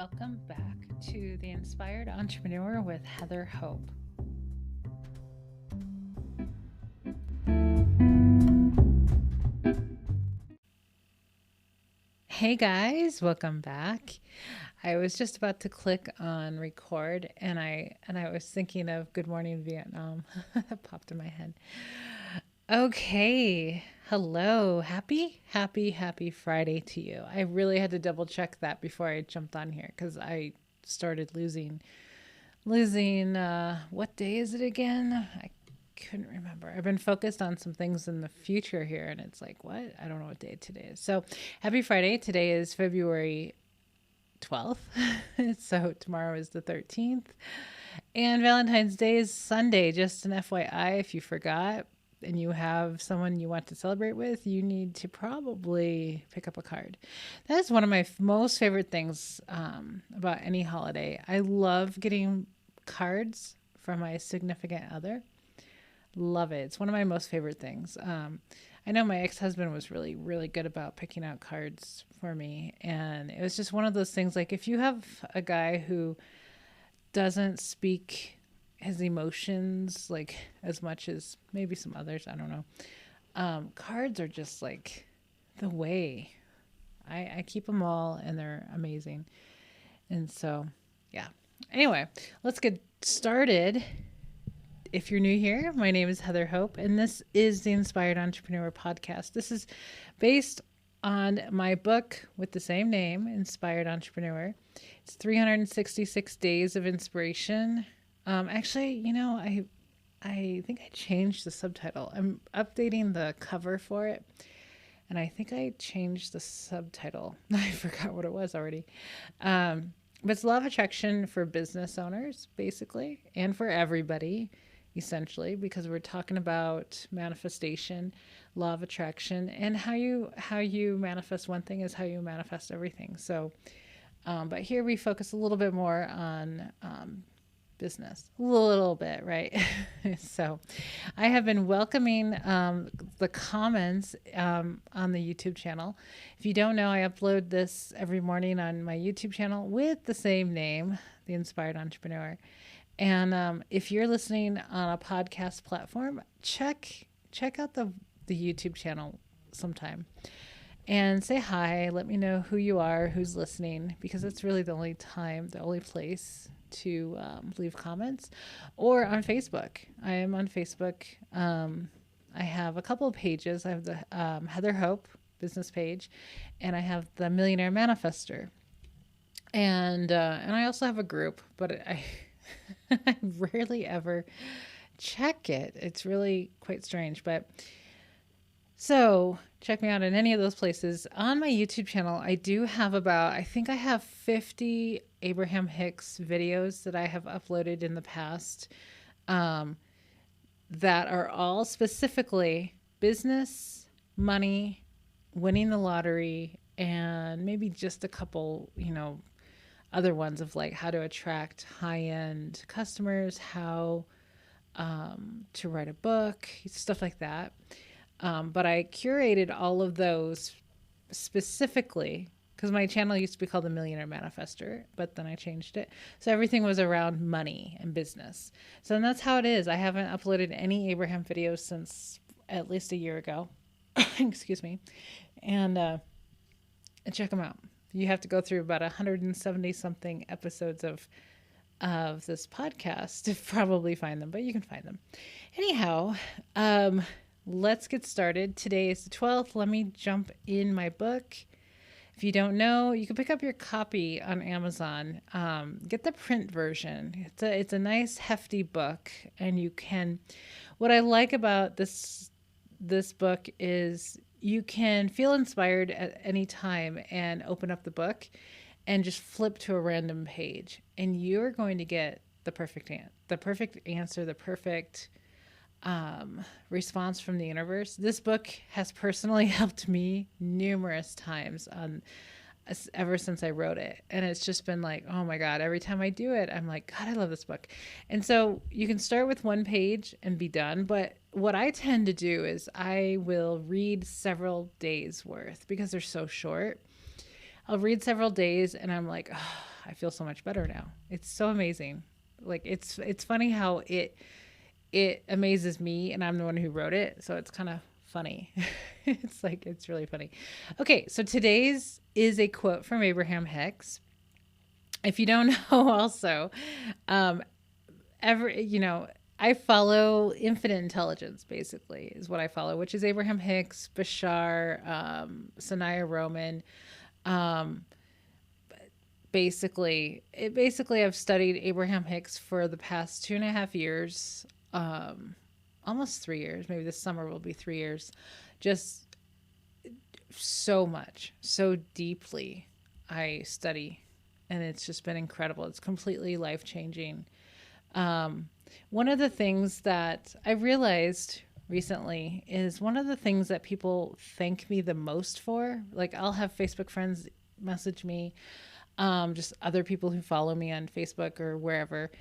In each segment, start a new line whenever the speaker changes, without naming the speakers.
Welcome back to The Inspired Entrepreneur with Heather Hope. Hey guys, welcome back. I was just about to click on record and I was thinking of Good Morning Vietnam. That popped in my head. Okay. Hello. Happy Friday to you. I really had to double check that before I jumped on here because I started losing what day is it again? I couldn't remember. I've been focused on some things in the future here and it's like, what? I don't know what day today is. So happy Friday. Today is February 12th. So tomorrow is the 13th. And Valentine's Day is Sunday. Just an FYI, if you forgot and you have someone you want to celebrate with, you need to probably pick up a card. That is one of my most favorite things about any holiday. I love getting cards from my significant other. Love it. It's one of my most favorite things. I know my ex-husband was really, really good about picking out cards for me. And it was just one of those things, like if you have a guy who doesn't speak his emotions like as much as maybe some others, I don't know. Cards are just like the way. I keep them all and they're amazing. And so, yeah. Anyway, let's get started. If you're new here, my name is Heather Hope, and this is the Inspired Entrepreneur Podcast. This is based on my book with the same name, Inspired Entrepreneur. It's 366 days of inspiration. Actually, I think I changed the subtitle. I'm updating the cover for it, and I think I changed the subtitle. I forgot what it was already. But it's law of attraction for business owners, basically, and for everybody, essentially, because we're talking about manifestation, law of attraction, and how you manifest one thing is how you manifest everything. So, but here we focus a little bit more on business, a little bit, right? So I have been welcoming the comments on the YouTube channel. If you don't know, I upload this every morning on my YouTube channel with the same name, The Inspired Entrepreneur. And if you're listening on a podcast platform, check out the YouTube channel sometime and say hi. Let me know who you are, who's listening, because it's really the only place to leave comments, or on Facebook. I am on Facebook. I have a couple of pages. I have the Heather Hope business page, and I have the Millionaire Manifester, and I also have a group, but I rarely ever check it. It's really quite strange, but so check me out in any of those places. On my YouTube channel, I do have I think I have 50 Abraham Hicks videos that I have uploaded in the past that are all specifically business, money, winning the lottery, and maybe just a couple, other ones of like how to attract high-end customers, how to write a book, stuff like that. But I curated all of those specifically because my channel used to be called the Millionaire Manifester, but then I changed it. So everything was around money and business. So and that's how it is. I haven't uploaded any Abraham videos since at least a year ago. Excuse me. And check them out. You have to go through about 170 something episodes of this podcast to probably find them, but you can find them. Anyhow, let's get started. Today is the 12th. Let me jump in my book. If you don't know, you can pick up your copy on Amazon. Get the print version. It's a nice hefty book, and you can. What I like about this book is you can feel inspired at any time and open up the book and just flip to a random page, and you're going to get the perfect answer, the perfect response from the universe. This book has personally helped me numerous times ever since I wrote it. And it's just been like, oh my God, every time I do it, I'm like, God, I love this book. And so you can start with one page and be done. But what I tend to do is I will read several days worth because they're so short. I'll read several days and I'm like, oh, I feel so much better now. It's so amazing. Like it's funny how it amazes me, and I'm the one who wrote it, so it's kind of funny. It's really funny. Okay, so today's is a quote from Abraham Hicks. If you don't know, also, um, I follow Infinite Intelligence, basically, is what I follow, which is Abraham Hicks, Bashar, Sanaya Roman. Um, basically, I've studied Abraham Hicks for the past 2.5 years, almost 3 years. Maybe this summer will be 3 years. Just so much, so deeply I study, and it's just been incredible. It's completely life changing. One of the things that I realized recently is one of the things that people thank me the most for. Like, I'll have Facebook friends message me, just other people who follow me on Facebook or wherever,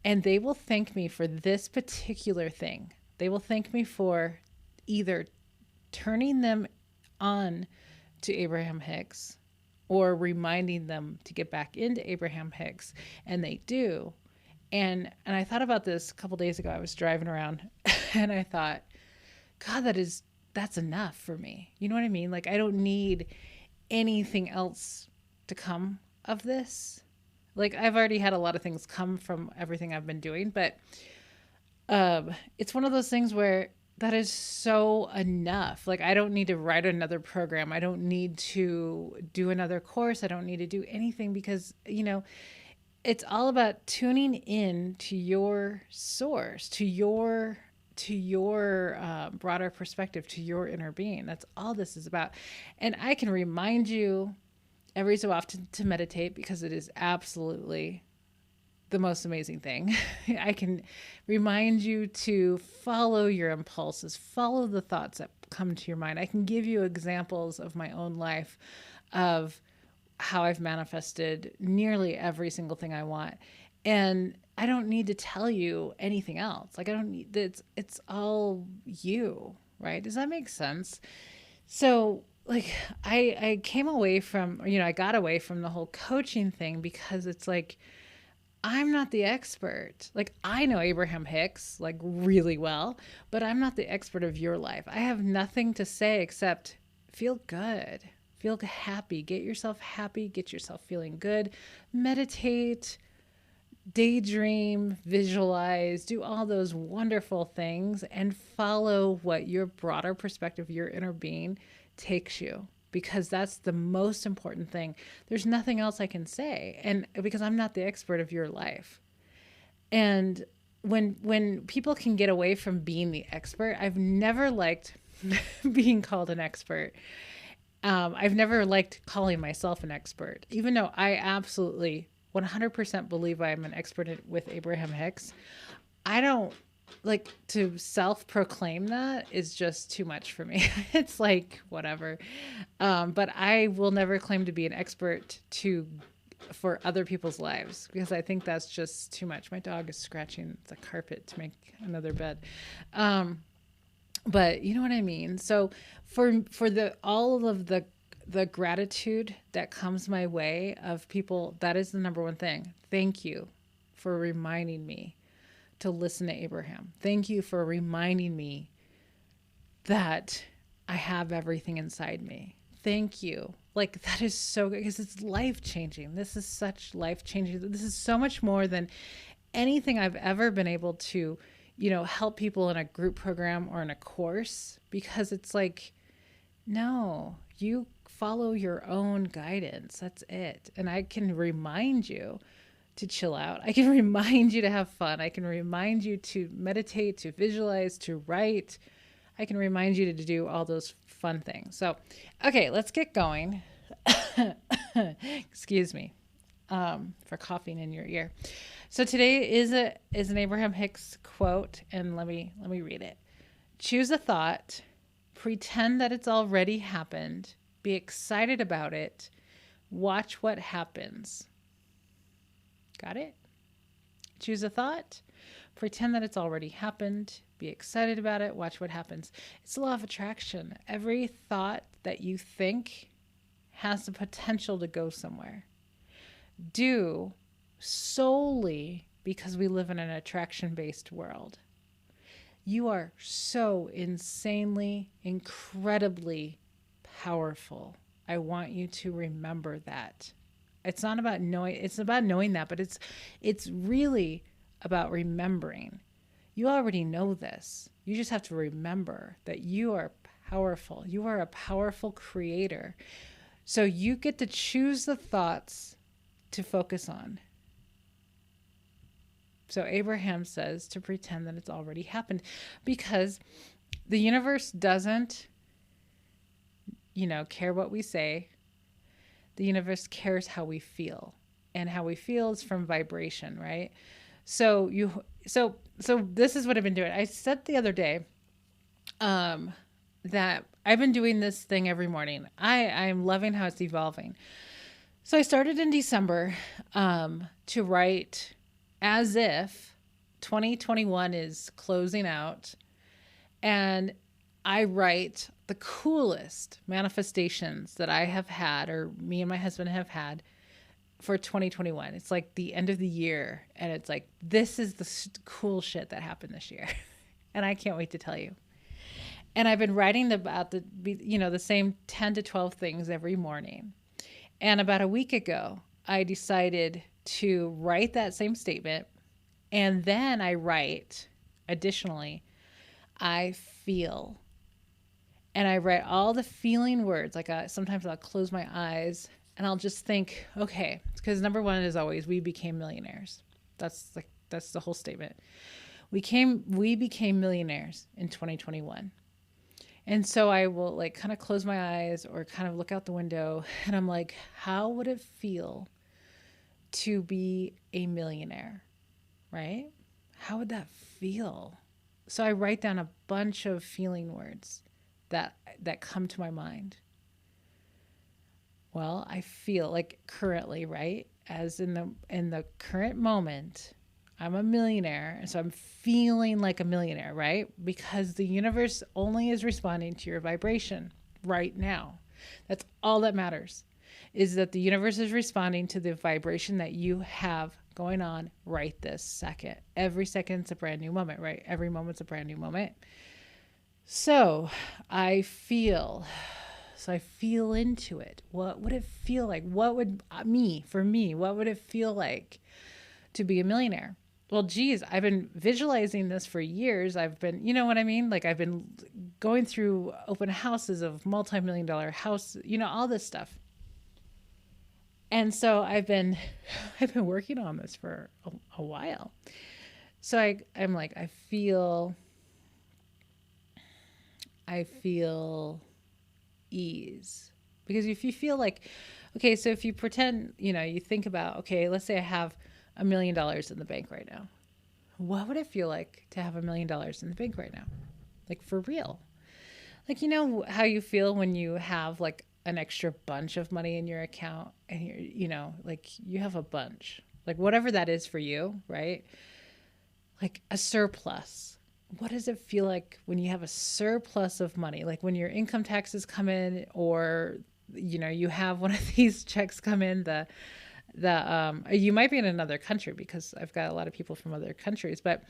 and they will thank me for this particular thing. They will thank me for either turning them on to Abraham Hicks or reminding them to get back into Abraham Hicks, and they do. And I thought about this a couple days ago. I was driving around and I thought, God, that's enough for me. You know what I mean? Like, I don't need anything else to come of this. Like, I've already had a lot of things come from everything I've been doing, but it's one of those things where that is so enough. Like, I don't need to write another program. I don't need to do another course. I don't need to do anything because, it's all about tuning in to your source, to your broader perspective, to your inner being. That's all this is about. And I can remind you every so often to meditate, because it is absolutely the most amazing thing. I can remind you to follow your impulses, follow the thoughts that come to your mind. I can give you examples of my own life of how I've manifested nearly every single thing I want. And I don't need to tell you anything else. Like, I don't need, it's all you, right? Does that make sense? So, like, I came away from, I got away from the whole coaching thing, because it's like, I'm not the expert. Like, I know Abraham Hicks like really well, but I'm not the expert of your life. I have nothing to say except feel good. Feel happy, get yourself feeling good, meditate, daydream, visualize, do all those wonderful things, and follow what your broader perspective, your inner being takes you, because that's the most important thing. There's nothing else I can say, and because I'm not the expert of your life. And when people can get away from being the expert, I've never liked being called an expert. I've never liked calling myself an expert, even though I absolutely 100% believe I'm an expert with Abraham Hicks. I don't like to self-proclaim. That is just too much for me. It's like, whatever. But I will never claim to be an expert for other people's lives, because I think that's just too much. My dog is scratching the carpet to make another bed. But you know what I mean? So for all of the gratitude that comes my way of people, that is the number one thing. Thank you for reminding me to listen to Abraham. Thank you for reminding me that I have everything inside me. Thank you. Like, that is so good, because it's life-changing. This is such life-changing. This is so much more than anything I've ever been able to help people in a group program or in a course, because it's like, no, you follow your own guidance. That's it. And I can remind you to chill out. I can remind you to have fun. I can remind you to meditate, to visualize, to write. I can remind you to do all those fun things. So, okay, let's get going. Excuse me for coughing in your ear. So today is an Abraham Hicks quote, and let me read it. Choose a thought, pretend that it's already happened, be excited about it, watch what happens. Got it? Choose a thought, pretend that it's already happened, be excited about it, watch what happens. It's the law of attraction. Every thought that you think has the potential to go somewhere. do solely because we live in an attraction-based world. You are so insanely, incredibly powerful. I want you to remember that. It's not about knowing, it's about knowing that, but it's really about remembering. You already know this. You just have to remember that you are powerful. You are a powerful creator. So you get to choose the thoughts to focus on. So Abraham says to pretend that it's already happened, because the universe doesn't, care what we say. The universe cares how we feel, and how we feel is from vibration, right? So this is what I've been doing. I said the other day that I've been doing this thing every morning. I'm loving how it's evolving. So I started in December to write as if 2021 is closing out, and I write the coolest manifestations that I have had, or me and my husband have had, for 2021. It's like the end of the year, and it's like, this is the cool shit that happened this year. And I can't wait to tell you. And I've been writing about the same 10 to 12 things every morning. And about a week ago, I decided to write that same statement. And then I write, additionally, I feel. And I write all the feeling words. Like sometimes I'll close my eyes and I'll just think, okay, because number one is always, we became millionaires. That's the whole statement. We became millionaires in 2021. And so I will like kind of close my eyes or kind of look out the window, and I'm like, how would it feel to be a millionaire, right? How would that feel? So I write down a bunch of feeling words that come to my mind. Well, I feel like currently, right? As in the current moment, I'm a millionaire, and so I'm feeling like a millionaire, right? Because the universe only is responding to your vibration right now. That's all that matters, is that the universe is responding to the vibration that you have going on right this second. Every second's a brand new moment, right? Every moment's a brand new moment. So I feel into it. What would it feel like? What would what would it feel like to be a millionaire? Well, geez, I've been visualizing this for years. I've been, you know what I mean? Like I've been going through open houses of multi-million-dollar house, all this stuff. And so I've been working on this for a while. So I'm like, I feel ease. Because if you feel like, okay, so if you pretend, you think about, okay, let's say I have $1 million in the bank right now. What would it feel like to have $1 million in the bank right now? Like for real. Like, how you feel when you have like an extra bunch of money in your account, and like you have a bunch, like whatever that is for you, right? Like a surplus. What does it feel like when you have a surplus of money? Like when your income taxes come in, or, you have one of these checks come in, you might be in another country, because I've got a lot of people from other countries, but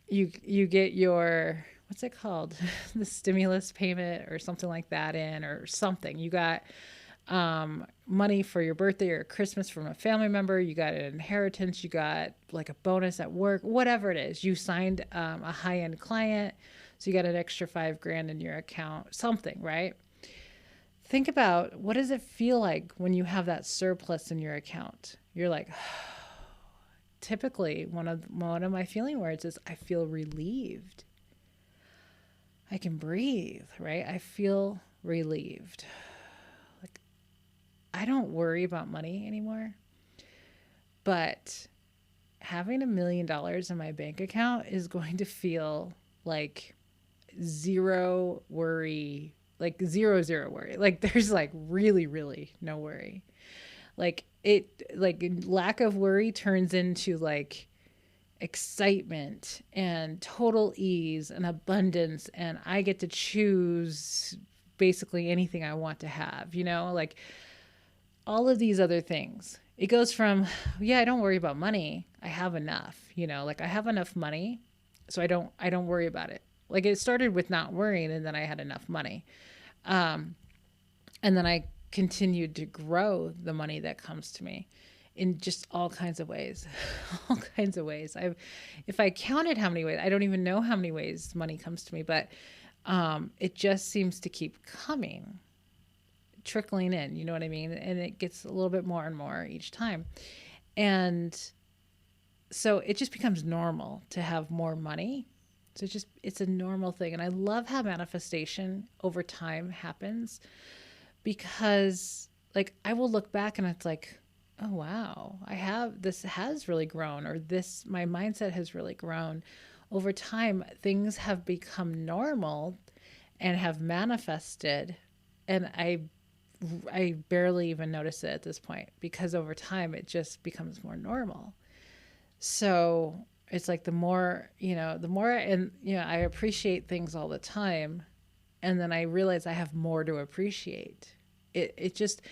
you get your, what's it called? The stimulus payment or something like that or something. You got money for your birthday or Christmas from a family member. You got an inheritance. You got like a bonus at work, whatever it is. You signed a high-end client, so you got an extra $5,000 in your account, something, right? Think about, what does it feel like when you have that surplus in your account? You're like, typically one of my feeling words is, I feel relieved. I can breathe, right? I feel relieved. Like, I don't worry about money anymore, but having $1 million in my bank account is going to feel like zero worry. Like zero worry. Like there's like really, really no worry. Like lack of worry turns into like excitement and total ease and abundance. And I get to choose basically anything I want to have, like all of these other things. It goes from, yeah, I don't worry about money. I have enough, like I have enough money, so I don't worry about it. Like it started with not worrying, and then I had enough money. And then I continued to grow the money that comes to me in just all kinds of ways. All kinds of ways. If I counted how many ways, I don't even know how many ways money comes to me, but it just seems to keep coming, trickling in, you know what I mean? And it gets a little bit more and more each time. And so it just becomes normal to have more money. So it's a normal thing. And I love how manifestation over time happens, because like I will look back and it's like, oh wow, this has really grown, or my mindset has really grown over time. Things have become normal and have manifested, and I barely even notice it at this point, because over time it just becomes more normal. So it's like the more, and I appreciate things all the time, and then I realize I have more to appreciate. It just,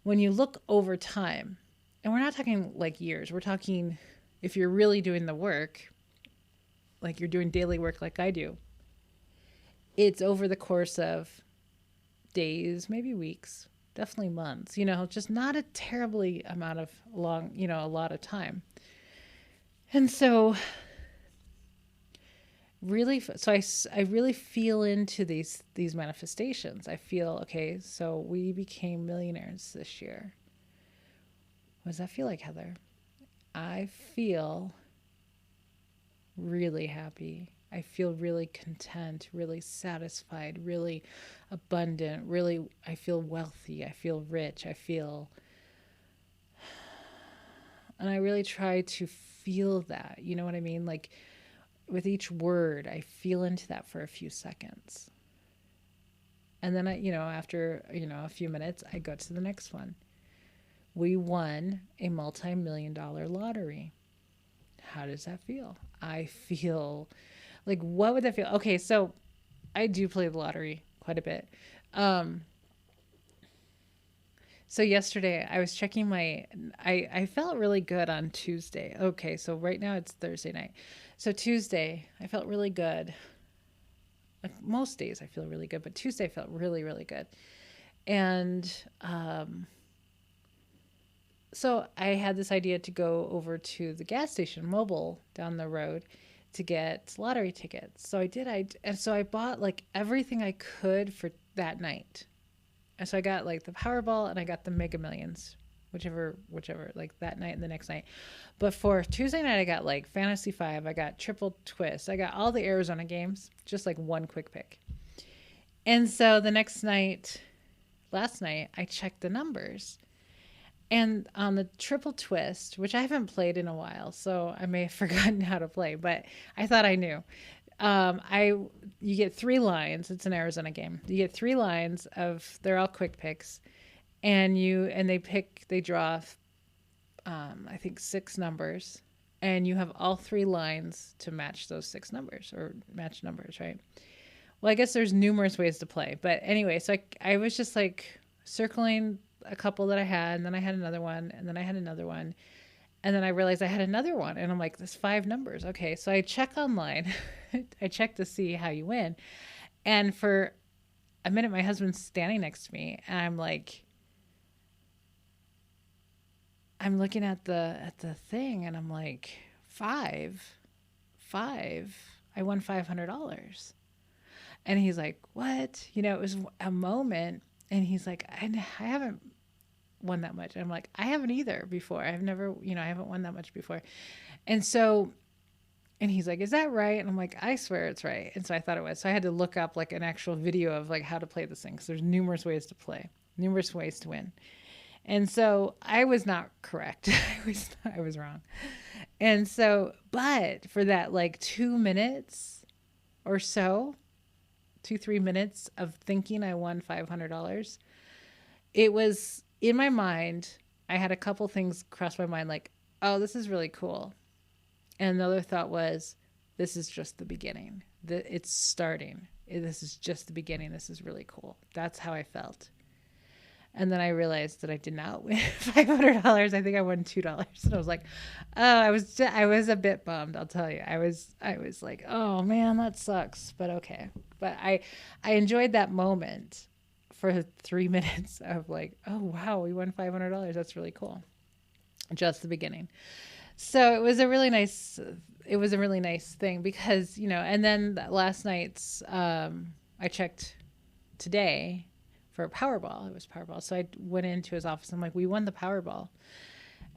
when you look over time, and we're not talking like years, we're talking, if you're really doing the work, like you're doing daily work like I do, it's over the course of days, maybe weeks, definitely months, just not a terribly amount of long, a lot of time. And so really, I really feel into these manifestations. I feel, okay, so we became millionaires this year. What does that feel like, Heather? I feel really happy. I feel really content, really satisfied, really abundant, I feel wealthy. I feel rich. And I really try to feel that, you know what I mean? Like with each word, I feel into that for a few seconds. And then after, a few minutes, I go to the next one. We won a multi-million-dollar lottery. How does that feel? I feel like, what would that feel? Okay, so I do play the lottery quite a bit. So yesterday I was checking I felt really good on Tuesday. Okay, so right now it's Thursday night. So Tuesday I felt really good. Like most days I feel really good, but Tuesday I felt really, really good. And so I had this idea to go over to the gas station, Mobile, down the road, to get lottery tickets. So I did. And so I bought like everything I could for that night. And so I got like the Powerball and I got the Mega Millions, whichever, like that night and the next night. But for Tuesday night, I got like Fantasy 5, I got Triple Twist, I got all the Arizona games, just like one quick pick. And so the next night, last night, I checked the numbers. And on the Triple Twist, which I haven't played in a while, so I may have forgotten how to play, but I thought I knew. You get 3 lines. It's an Arizona game. You get 3 lines they're all quick picks, and they draw, I think 6 numbers, and you have all 3 lines to match those 6 numbers, or match numbers, right? Well, I guess there's numerous ways to play, but anyway, so I was just like circling a couple that I had, and then I had another one, and then I had another one. And then I realized I had another one, and I'm like, there's 5 numbers. Okay, so I check online. I check to see how you win. And for a minute, my husband's standing next to me, and I'm like, I'm looking at the thing, and I'm like, 5. I won $500. And he's like, what? It was a moment, and he's like, I haven't won that much. And I'm like, I haven't either before. I've never, I haven't won that much before. And he's like, is that right? And I'm like, I swear it's right. And so I thought it was. So I had to look up like an actual video of like how to play this thing, because there's numerous ways to play, numerous ways to win. And so I was not correct. I was wrong. And so, but for that like 2 minutes or so, 2-3 minutes of thinking I won $500, it was in my mind. I had a couple things cross my mind, like, oh, this is really cool. And the other thought was, this is just the beginning. It's starting. This is just the beginning. This is really cool. That's how I felt. And then I realized that I did not win $500. I think I won $2. And I was like, oh, I was a bit bummed. I'll tell you, I was like, oh man, that sucks. But okay. But I enjoyed that moment for 3 minutes of like, oh wow, we won $500. That's really cool. Just the beginning. So it was a really nice thing because, and then last night's, I checked today for Powerball. It was Powerball. So I went into his office. I'm like, we won the Powerball.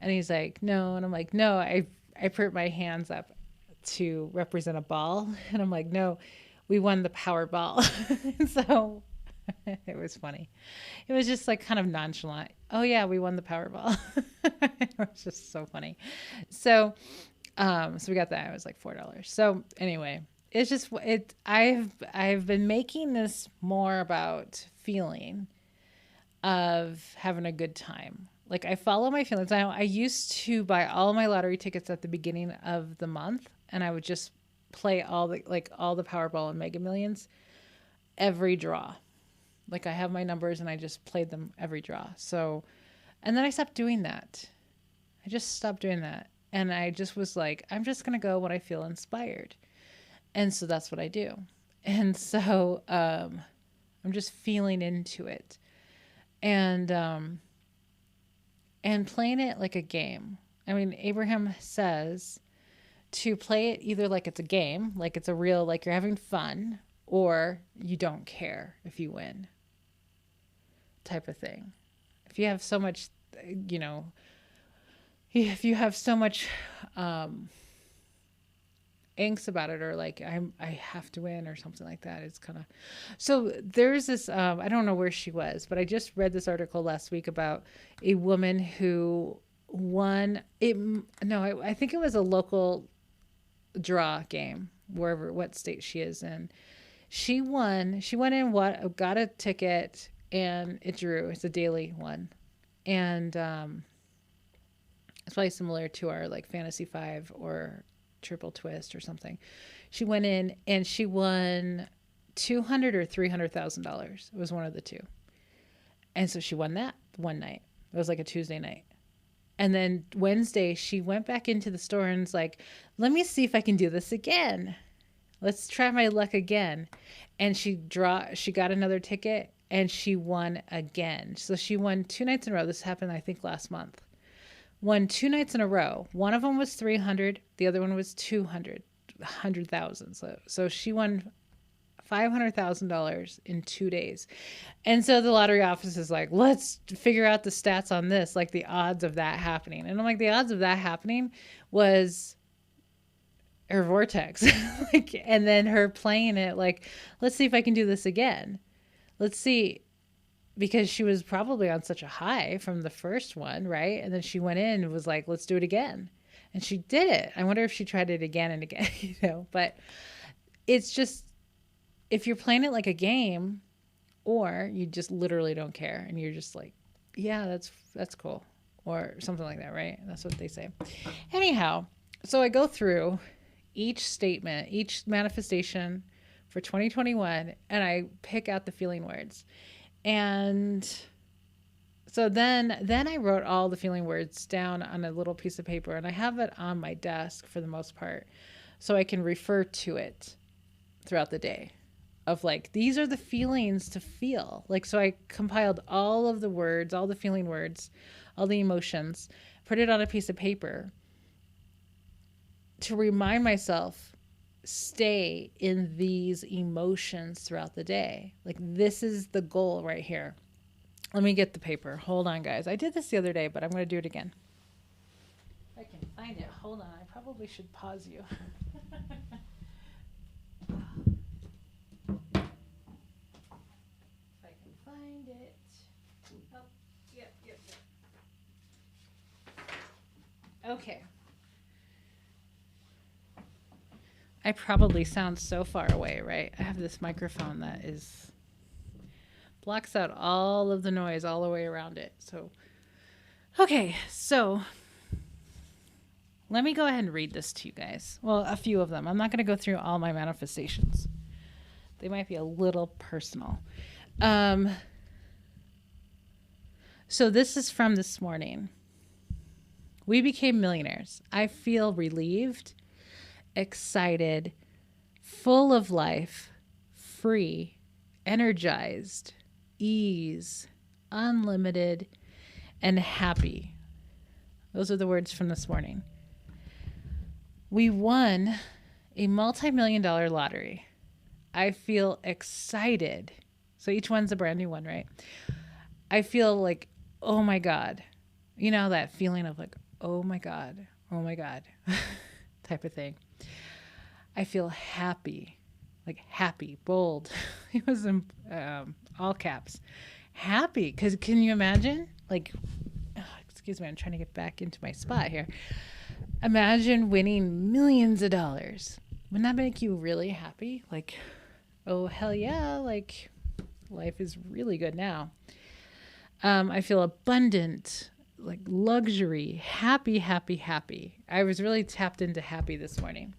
And he's like, no. And I'm like, no, I put my hands up to represent a ball. And I'm like, no, we won the Powerball. And so it was funny. It was just like kind of nonchalant. Oh yeah, we won the Powerball. It was just so funny. So, so we got that. It was like $4. So anyway, it's just I've been making this more about feeling of having a good time. Like I follow my feelings. I used to buy all my lottery tickets at the beginning of the month, and I would just play all the Powerball and Mega Millions every draw. Like I have my numbers and I just played them every draw. So, and then I stopped doing that. I just stopped doing that. And I just was like, I'm just going to go when I feel inspired. And so that's what I do. And so, I'm just feeling into it and playing it like a game. I mean, Abraham says to play it either like it's a game, like it's a real, like you're having fun, or you don't care if you win type of thing. If you have so much, if you have so much angst about it, or like I have to win or something like that, it's kind of, so there's this I don't know where she was, but I just read this article last week about a woman who won it. No, I think it was a local draw game, what state she is in. She went in, got a ticket, and it drew. It's a daily one. And it's probably similar to our like Fantasy 5 or Triple Twist or something. She went in and she won $200,000 or $300,000. It was one of the two. And so she won that one night. It was like a Tuesday night. And then Wednesday, she went back into the store and was like, let me see if I can do this again. Let's try my luck again. And she got another ticket and she won again. So she won 2 nights in a row. This happened, I think, last month. Won 2 nights in a row. One of them was 300. The other one was 100,000. So she won $500,000 in 2 days. And so the lottery office is like, let's figure out the stats on this, like the odds of that happening. And I'm like, the odds of that happening was her vortex. And then her playing it like, let's see if I can do this again. Let's see. Because she was probably on such a high from the first one, right? And then she went in and was like, let's do it again. And she did it. I wonder if she tried it again and again, but it's just, if you're playing it like a game, or you just literally don't care and you're just like, yeah, that's cool, or something like that, right? That's what they say. Anyhow, so I go through each statement, each manifestation for 2021, and I pick out the feeling words. And so then I wrote all the feeling words down on a little piece of paper, and I have it on my desk for the most part, so I can refer to it throughout the day of like, these are the feelings to feel. Like, so I compiled all of the words, all the feeling words, all the emotions, put it on a piece of paper to remind myself, stay in these emotions throughout the day. Like, this is the goal right here. Let me get the paper. Hold on, guys. I did this the other day, but I'm going to do it again. If I can find it. Hold on. I probably should pause you. If I can find it. Oh, yep. Okay. I probably sound so far away, right? I have this microphone that blocks out all of the noise all the way around it. So, okay, so let me go ahead and read this to you guys. Well, a few of them. I'm not going to go through all my manifestations. They might be a little personal. So this is from this morning. We became millionaires. I feel relieved, excited, full of life, free, energized, ease, unlimited, and happy. Those are the words from this morning. We won a multi-million dollar lottery. I feel excited. So each one's a brand new one, right? I feel like, oh my God. You know, that feeling of like, oh my God type of thing. I feel happy, like happy, bold. It was in all caps. Happy, because can you imagine? Like, excuse me, I'm trying to get back into my spot here. Imagine winning millions of dollars. Wouldn't that make you really happy? Like, oh, hell yeah, like life is really good now. I feel abundant, like luxury, happy, happy, happy. I was really tapped into happy this morning.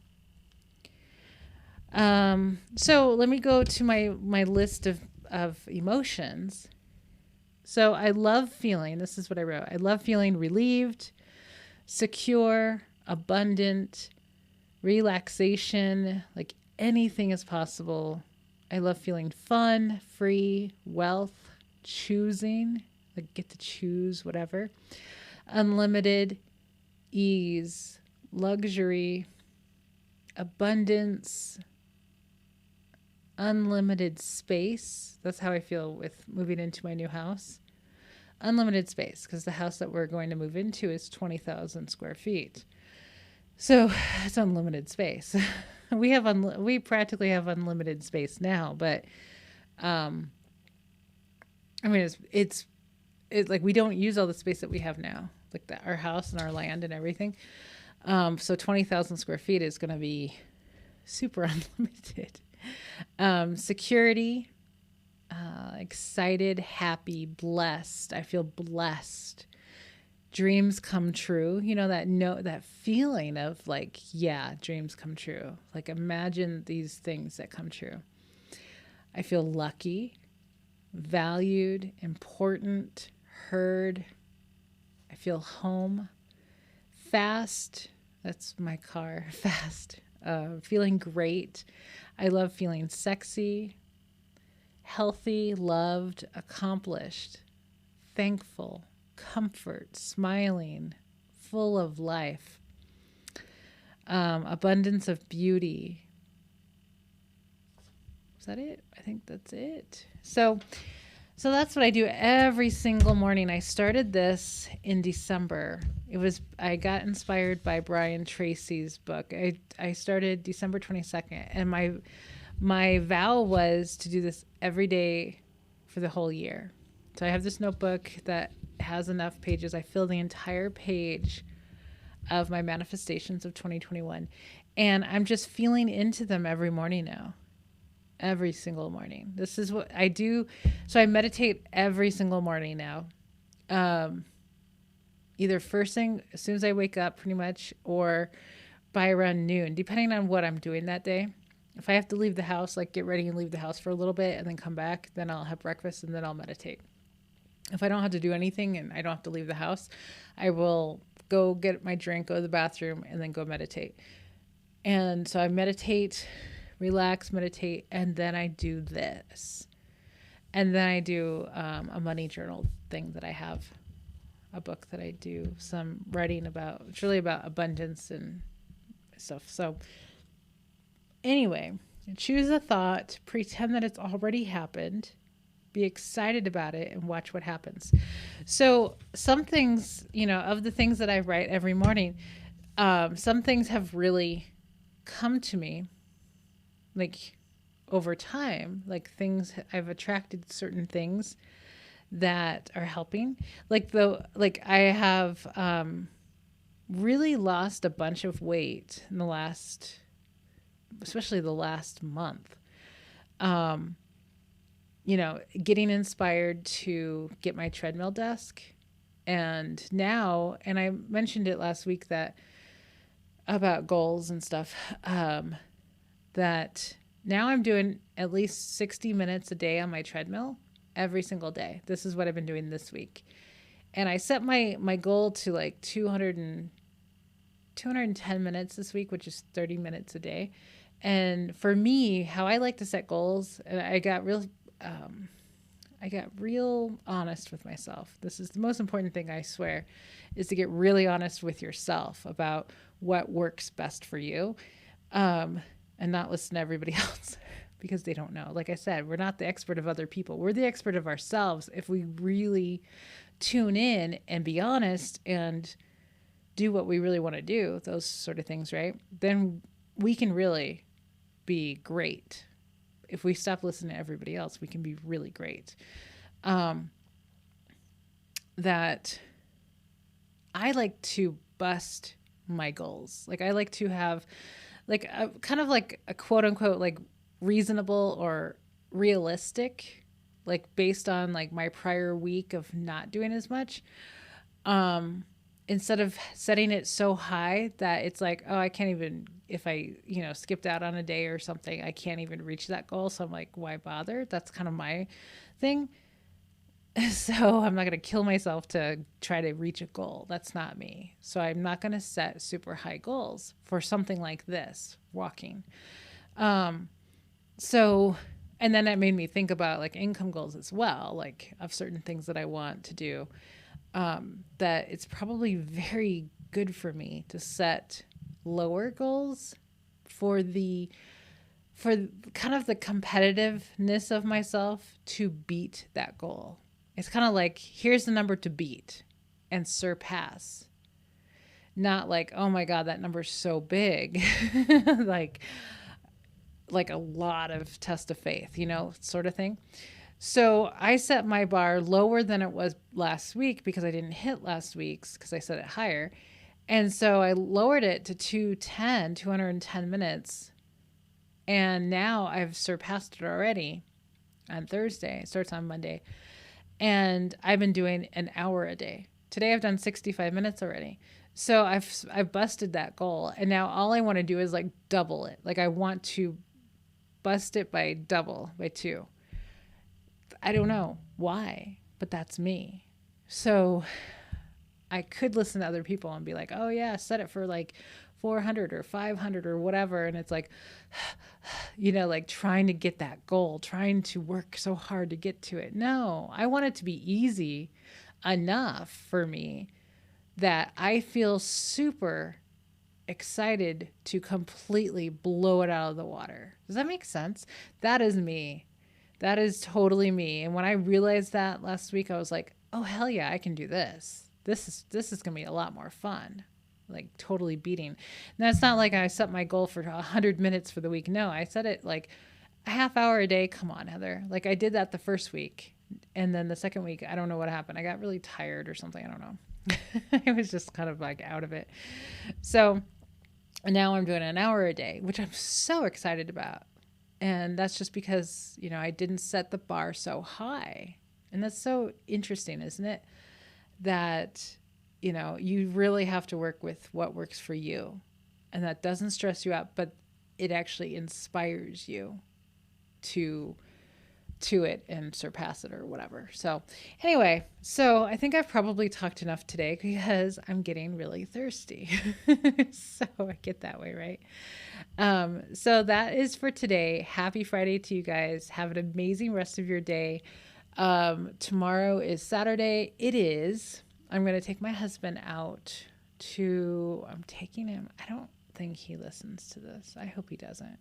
So let me go to my list of emotions. So I love feeling, this is what I wrote. I love feeling relieved, secure, abundant, relaxation, like anything is possible. I love feeling fun, free, wealth, choosing, like get to choose whatever, unlimited, ease, luxury, abundance, unlimited space. That's how I feel with moving into my new house. Unlimited space, because the house that we're going to move into is 20,000 square feet. So it's unlimited space. We practically have unlimited space now, but I mean it's like we don't use all the space that we have now, like our house and our land and everything. So 20,000 square feet is going to be super unlimited. Security, excited, happy, blessed. I feel blessed. Dreams come true. You know, that feeling of like, yeah, dreams come true. Like imagine these things that come true. I feel lucky, valued, important, heard. I feel home. Fast. That's my car. Fast. Feeling great. I love feeling sexy, healthy, loved, accomplished, thankful, comfort, smiling, full of life, abundance of beauty. Is that it? I think that's it. So that's what I do every single morning. I started this in December. I got inspired by Brian Tracy's book. I started December 22nd, and my vow was to do this every day for the whole year. So I have this notebook that has enough pages. I fill the entire page of my manifestations of 2021, and I'm just feeling into them every morning now. Every single morning. This is what I do. So I meditate every single morning now. Either first thing, as soon as I wake up pretty much, or by around noon, depending on what I'm doing that day. If I have to leave the house, like get ready and leave the house for a little bit and then come back, then I'll have breakfast and then I'll meditate. If I don't have to do anything and I don't have to leave the house, I will go get my drink, go to the bathroom, and then go meditate. And so I meditate, relax, meditate, and then I do this. And then I do a money journal thing that I have, a book that I do some writing about. It's really about abundance and stuff. So anyway, choose a thought, pretend that it's already happened, be excited about it, and watch what happens. So some things, of the things that I write every morning, some things have really come to me like over time, like things I've attracted certain things that are helping. Like I have really lost a bunch of weight in especially the last month. Getting inspired to get my treadmill desk. And now, and I mentioned it last week about goals and stuff, that now I'm doing at least 60 minutes a day on my treadmill every single day. This is what I've been doing this week. And I set my goal to like 210 minutes this week, which is 30 minutes a day. And for me, how I like to set goals, and I got real honest with myself. This is the most important thing, I swear, is to get really honest with yourself about what works best for you, and not listen to everybody else because they don't know. Like I said, we're not the expert of other people. We're the expert of ourselves if we really tune in and be honest and do what we really want to do, those sort of things, right? Then we can really be great. If we stop listening to everybody else, we can be really great. That I like to bust my goals. Like I like to have like a kind of like a quote unquote like reasonable or realistic, like based on like my prior week of not doing as much. Instead of setting it so high that it's like, oh, I can't even, if I, skipped out on a day or something, I can't even reach that goal. So I'm like, why bother? That's kind of my thing. So I'm not going to kill myself to try to reach a goal. That's not me. So I'm not going to set super high goals for something like this, walking. So, and then that made me think about like income goals as well, like of certain things that I want to do. That it's probably very good for me to set lower goals for kind of the competitiveness of myself to beat that goal. It's kind of like, here's the number to beat and surpass. Not like, oh my God, that number's so big. like a lot of test of faith, sort of thing. So I set my bar lower than it was last week because I didn't hit last week's because I set it higher. And so I lowered it to 210 minutes. And now I've surpassed it already on Thursday. It starts on Monday. And I've been doing an hour a day. Today I've done 65 minutes already. So I've busted that goal. And now all I want to do is like double it. Like I want to bust it by 2. I don't know why, but that's me. So I could listen to other people and be like, oh yeah, set it for like 400 or 500 or whatever. And it's like, like trying to get that goal, trying to work so hard to get to it. No, I want it to be easy enough for me that I feel super excited to completely blow it out of the water. Does that make sense? That is me. That is totally me. And when I realized that last week, I was like, oh, hell yeah, I can do this. This is going to be a lot more fun. Like totally beating. Now, it's not like I set my goal for 100 minutes for the week. No, I set it like a half hour a day. Come on, Heather. Like I did that the first week. And then the second week, I don't know what happened. I got really tired or something. I don't know. I was just kind of like out of it. So now I'm doing an hour a day, which I'm so excited about. And that's just because, I didn't set the bar so high. And that's so interesting, isn't it? That, you really have to work with what works for you. And that doesn't stress you out, but it actually inspires you to it and surpass it or whatever. So anyway, I think I've probably talked enough today because I'm getting really thirsty. So I get that way, right? So that is for today. Happy Friday to you guys. Have an amazing rest of your day. Tomorrow is Saturday. I'm going to take my husband out I'm taking him. I don't think he listens to this. I hope he doesn't.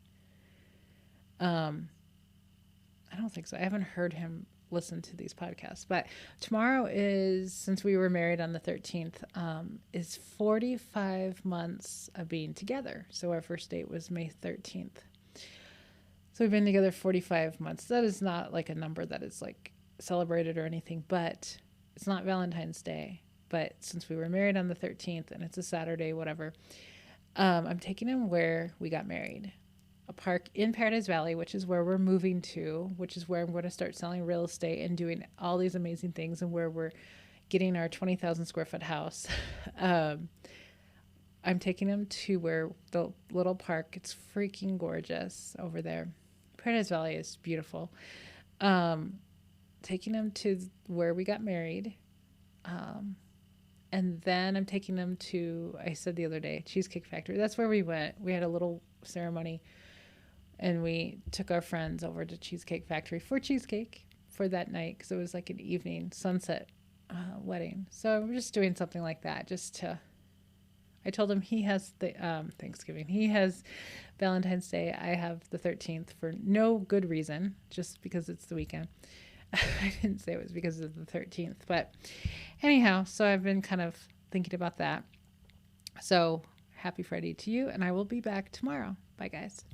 I don't think so. I haven't heard him listen to these podcasts, but tomorrow is, since we were married on the 13th, is 45 months of being together. So our first date was May 13th. So we've been together 45 months. That is not like a number that is like celebrated or anything, but it's not Valentine's Day. But since we were married on the 13th and it's a Saturday, whatever, I'm taking him where we got married. A park in Paradise Valley, which is where we're moving to, which is where I'm going to start selling real estate and doing all these amazing things, and where we're getting our 20,000 square foot house. I'm taking him to where the little park, it's freaking gorgeous over there. Paradise Valley is beautiful. Taking him to where we got married And then I'm taking them to, I said the other day, Cheesecake Factory. That's where we went. We had a little ceremony and we took our friends over to Cheesecake Factory for cheesecake for that night because it was like an evening sunset wedding. So we're just doing something like that just to. I told him he has the Thanksgiving. He has Valentine's Day. I have the 13th for no good reason, just because it's the weekend. I didn't say it was because of the 13th, but anyhow, so I've been kind of thinking about that. So happy Friday to you, and I will be back tomorrow. Bye, guys.